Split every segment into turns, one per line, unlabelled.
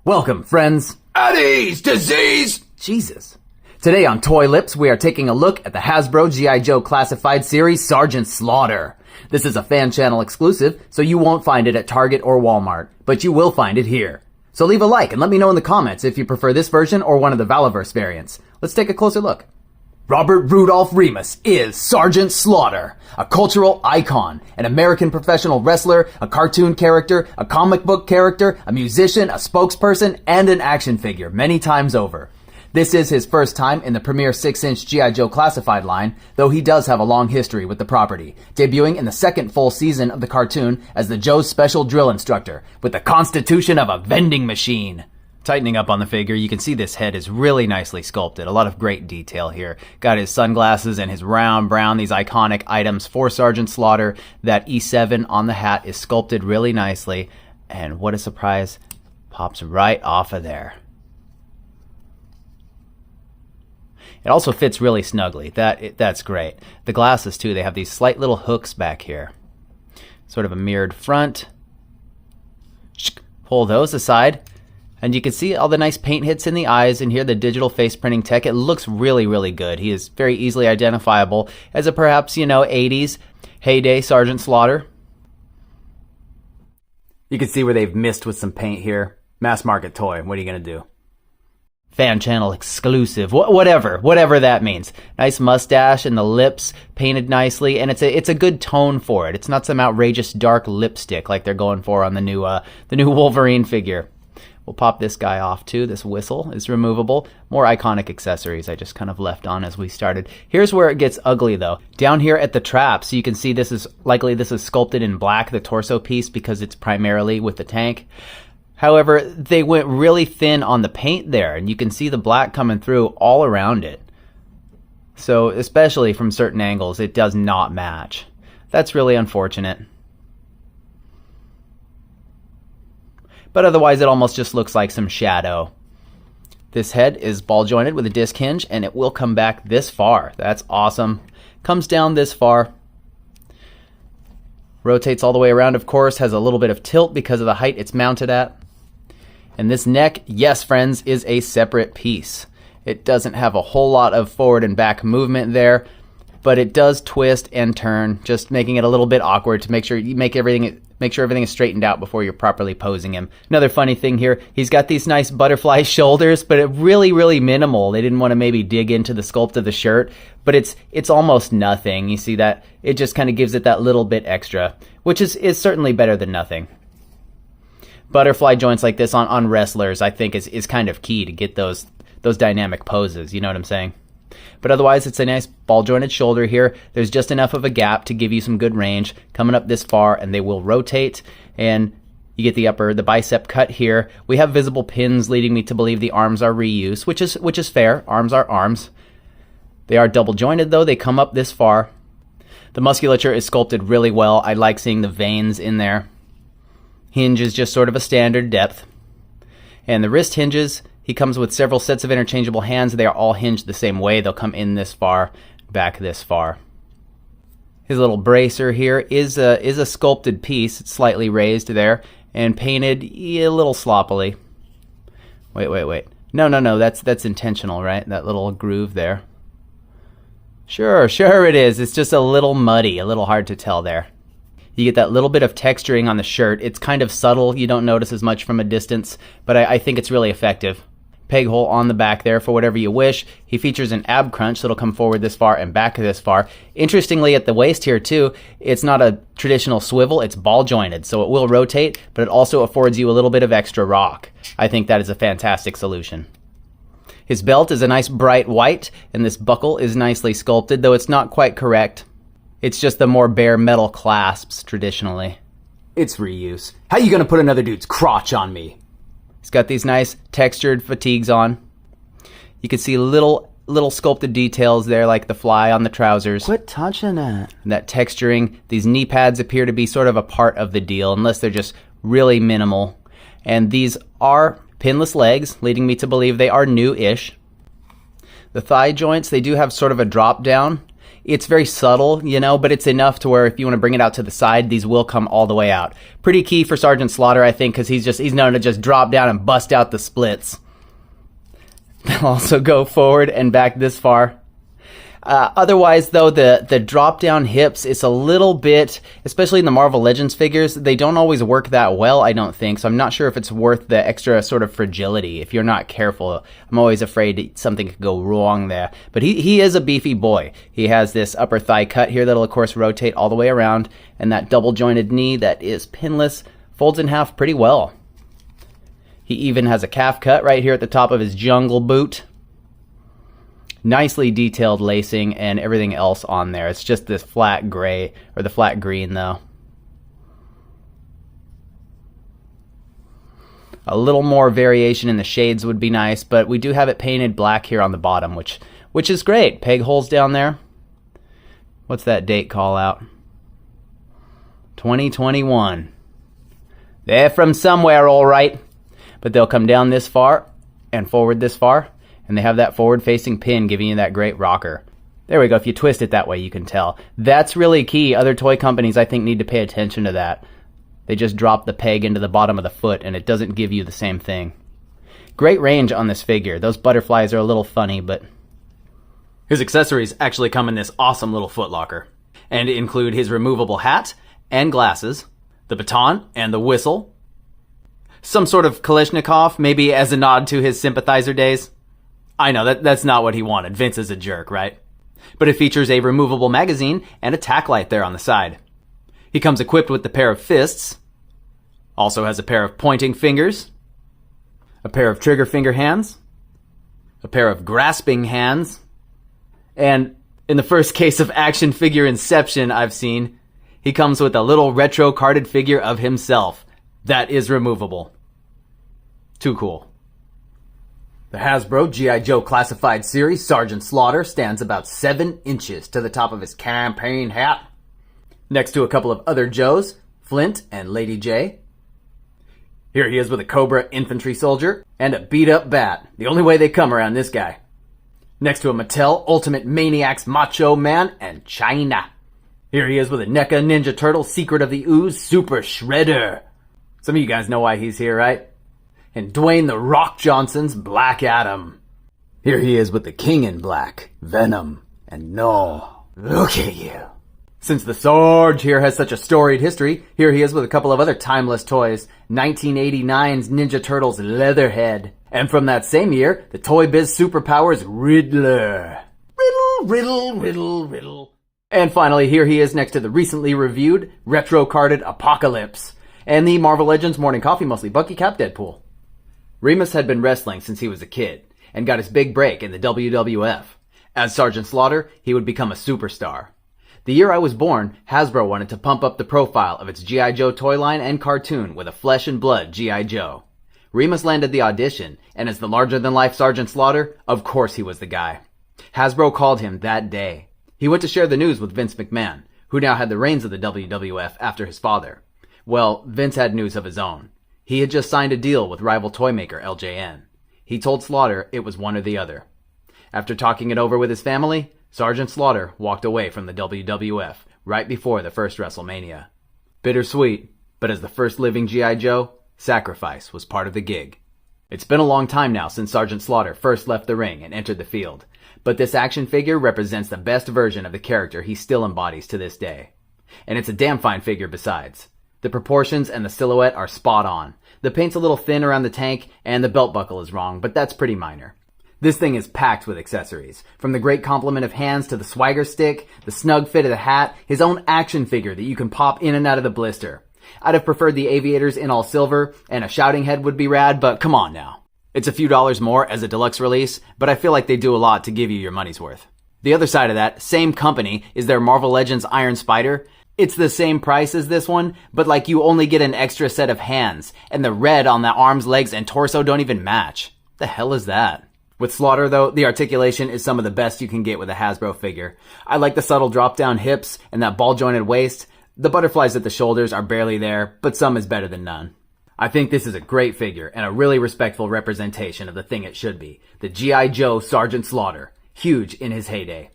Welcome, friends.
At ease, disease!
Jesus. Today on Toy Lips, we are taking a look at the Hasbro G.I. Joe Classified Series Sergeant Slaughter. This is a fan channel exclusive, so you won't find it at Target or Walmart, but you will find it here. So leave a like and let me know in the comments if you prefer this version or one of the Valaverse variants. Let's take a closer look. Robert Rudolph Remus is Sergeant Slaughter, a cultural icon, an American professional wrestler, a cartoon character, a comic book character, a musician, a spokesperson, and an action figure many times over. This is his first time in the premier 6-inch G.I. Joe Classified line, though he does have a long history with the property, debuting in the second full season of the cartoon as the Joe's Special Drill Instructor, with the constitution of a vending machine. Tightening up on the figure, you can see this head is really nicely sculpted. A lot of great detail here. Got his sunglasses and his round brown, these iconic items for Sergeant Slaughter. That E7 on the hat is sculpted really nicely. And what a surprise, pops right off of there. It also fits really snugly. That's great. The glasses too, they have these slight little hooks back here. Sort of a mirrored front. Pull those aside. And you can see all the nice paint hits in the eyes, and here the digital face printing tech. It looks really, really good. He is very easily identifiable as a perhaps, 80s heyday Sergeant Slaughter. You can see where they've missed with some paint here. Mass market toy. What are you going to do? Fan channel exclusive. Whatever that means. Nice mustache and the lips painted nicely, and it's a good tone for it. It's not some outrageous dark lipstick like they're going for on the new Wolverine figure. We'll pop this guy off too. This whistle is removable. More iconic accessories I just kind of left on as we started. Here's where it gets ugly though. Down here at the traps, you can see this is sculpted in black, the torso piece, because it's primarily with the tank. However, they went really thin on the paint there, and you can see the black coming through all around it. So especially from certain angles, it does not match. That's really unfortunate. But otherwise it almost just looks like some shadow. This head is ball jointed with a disc hinge, and it will come back this far. That's awesome. Comes down this far. Rotates all the way around, of course, has a little bit of tilt because of the height it's mounted at. And this neck, yes friends, is a separate piece. It doesn't have a whole lot of forward and back movement there, but it does twist and turn, just making it a little bit awkward to make sure everything is straightened out before you're properly posing him. Another funny thing here, he's got these nice butterfly shoulders, but it really minimal. They didn't want to maybe dig into the sculpt of the shirt, but it's almost nothing. You see that? It just kind of gives it that little bit extra, which is certainly better than nothing. Butterfly joints like this on wrestlers, I think, is kind of key to get those dynamic poses. You know what I'm saying? But otherwise, it's a nice ball-jointed shoulder here. There's just enough of a gap to give you some good range coming up this far, and they will rotate, and you get the bicep cut here. We have visible pins leading me to believe the arms are reused, which is fair. Arms are arms. They are double-jointed, though. They come up this far. The musculature is sculpted really well. I like seeing the veins in there. Hinge is just sort of a standard depth. And the wrist hinges, he comes with several sets of interchangeable hands. They are all hinged the same way. They'll come in this far, back this far. His little bracer here is a sculpted piece. It's slightly raised there and painted a little sloppily. Wait. No. That's intentional, right? That little groove there. Sure it is. It's just a little muddy, a little hard to tell there. You get that little bit of texturing on the shirt. It's kind of subtle. You don't notice as much from a distance, but I think it's really effective. Peg hole on the back there for whatever you wish. He features an ab crunch, so it'll come forward this far and back this far. Interestingly, at the waist here too, it's not a traditional swivel, it's ball jointed, so it will rotate, but it also affords you a little bit of extra rock. I think that is a fantastic solution. His belt is a nice bright white, and this buckle is nicely sculpted, though it's not quite correct. It's just the more bare metal clasps traditionally. It's reuse. How you gonna put another dude's crotch on me? He's got these nice textured fatigues on. You can see little sculpted details there, like the fly on the trousers.
Quit touching it.
And that texturing. These knee pads appear to be sort of a part of the deal, unless they're just really minimal. And these are pinless legs, leading me to believe they are new-ish. The thigh joints, they do have sort of a drop down. It's very subtle, you know, but it's enough to where if you want to bring it out to the side, these will come all the way out. Pretty key for Sergeant Slaughter, I think, because he's known to just drop down and bust out the splits. They'll also go forward and back this far. Otherwise, though, the drop-down hips, it's a little bit, especially in the Marvel Legends figures, they don't always work that well, I don't think. So I'm not sure if it's worth the extra sort of fragility if you're not careful. I'm always afraid something could go wrong there. But he is a beefy boy. He has this upper thigh cut here that'll, of course, rotate all the way around. And that double-jointed knee that is pinless folds in half pretty well. He even has a calf cut right here at the top of his jungle boot. Nicely detailed lacing and everything else on there. It's just this flat gray, or the flat green though. A little more variation in the shades would be nice, but we do have it painted black here on the bottom, which is great. Peg holes down there. What's that date call out? 2021. They're from somewhere, all right. But they'll come down this far and forward this far. And they have that forward-facing pin giving you that great rocker. There we go. If you twist it that way, you can tell. That's really key. Other toy companies, I think, need to pay attention to that. They just drop the peg into the bottom of the foot, and it doesn't give you the same thing. Great range on this figure. Those butterflies are a little funny, but... His accessories actually come in this awesome little footlocker, and include his removable hat and glasses, the baton and the whistle, some sort of Kalashnikov, maybe as a nod to his sympathizer days. I know, that's not what he wanted. Vince is a jerk, right? But it features a removable magazine and a tack light there on the side. He comes equipped with the pair of fists, also has a pair of pointing fingers, a pair of trigger finger hands, a pair of grasping hands, and in the first case of action figure inception I've seen, he comes with a little retro carded figure of himself that is removable. Too cool. The Hasbro G.I. Joe Classified Series Sergeant Slaughter stands about 7 inches to the top of his campaign hat, next to a couple of other Joes, Flint and Lady J. Here he is with a Cobra infantry soldier and a beat-up bat, the only way they come around this guy. Next to a Mattel Ultimate Maniacs Macho Man and China. Here he is with a NECA Ninja Turtle Secret of the Ooze Super Shredder. Some of you guys know why he's here, right? And Dwayne The Rock Johnson's Black Adam. Here he is with the King in Black, Venom, and no, look at you. Since the Sarge here has such a storied history, here he is with a couple of other timeless toys. 1989's Ninja Turtles Leatherhead. And from that same year, the Toy Biz Superpowers Riddler. Riddle, riddle, riddle, riddle. And finally, here he is next to the recently reviewed, retro-carded Apocalypse. And the Marvel Legends Morning Coffee Mostly Bucky Cap Deadpool. Remus had been wrestling since he was a kid, and got his big break in the WWF. As Sergeant Slaughter, he would become a superstar. The year I was born, Hasbro wanted to pump up the profile of its G.I. Joe toy line and cartoon with a flesh and blood G.I. Joe. Remus landed the audition, and as the larger-than-life Sergeant Slaughter, of course he was the guy. Hasbro called him that day. He went to share the news with Vince McMahon, who now had the reins of the WWF after his father. Well, Vince had news of his own. He had just signed a deal with rival toy maker LJN. He told Slaughter it was one or the other. After talking it over with his family, Sergeant Slaughter walked away from the WWF right before the first WrestleMania. Bittersweet, but as the first living G.I. Joe, sacrifice was part of the gig. It's been a long time now since Sergeant Slaughter first left the ring and entered the field, but this action figure represents the best version of the character he still embodies to this day. And it's a damn fine figure besides. The proportions and the silhouette are spot on. The paint's a little thin around the tank, and the belt buckle is wrong, but that's pretty minor. This thing is packed with accessories. From the great complement of hands to the swagger stick, the snug fit of the hat, his own action figure that you can pop in and out of the blister. I'd have preferred the aviators in all silver, and a shouting head would be rad, but come on now. It's a few dollars more as a deluxe release, but I feel like they do a lot to give you your money's worth. The other side of that, same company, is their Marvel Legends Iron Spider. It's the same price as this one, but like you only get an extra set of hands, and the red on the arms, legs, and torso don't even match. The hell is that? With Slaughter, though, the articulation is some of the best you can get with a Hasbro figure. I like the subtle drop-down hips and that ball-jointed waist. The butterflies at the shoulders are barely there, but some is better than none. I think this is a great figure and a really respectful representation of the thing it should be. The G.I. Joe Sergeant Slaughter. Huge in his heyday.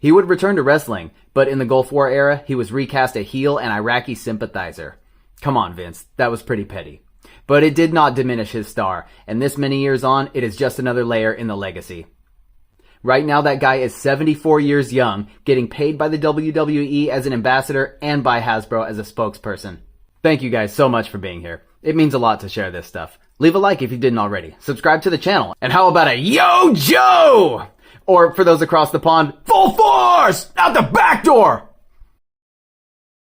He would return to wrestling, but in the Gulf War era, he was recast a heel and Iraqi sympathizer. Come on, Vince, that was pretty petty. But it did not diminish his star, and this many years on, it is just another layer in the legacy. Right now, that guy is 74 years young, getting paid by the WWE as an ambassador and by Hasbro as a spokesperson. Thank you guys so much for being here. It means a lot to share this stuff. Leave a like if you didn't already. Subscribe to the channel. And how about a Yo Joe? Or for those across the pond,
Full force! Out the back door!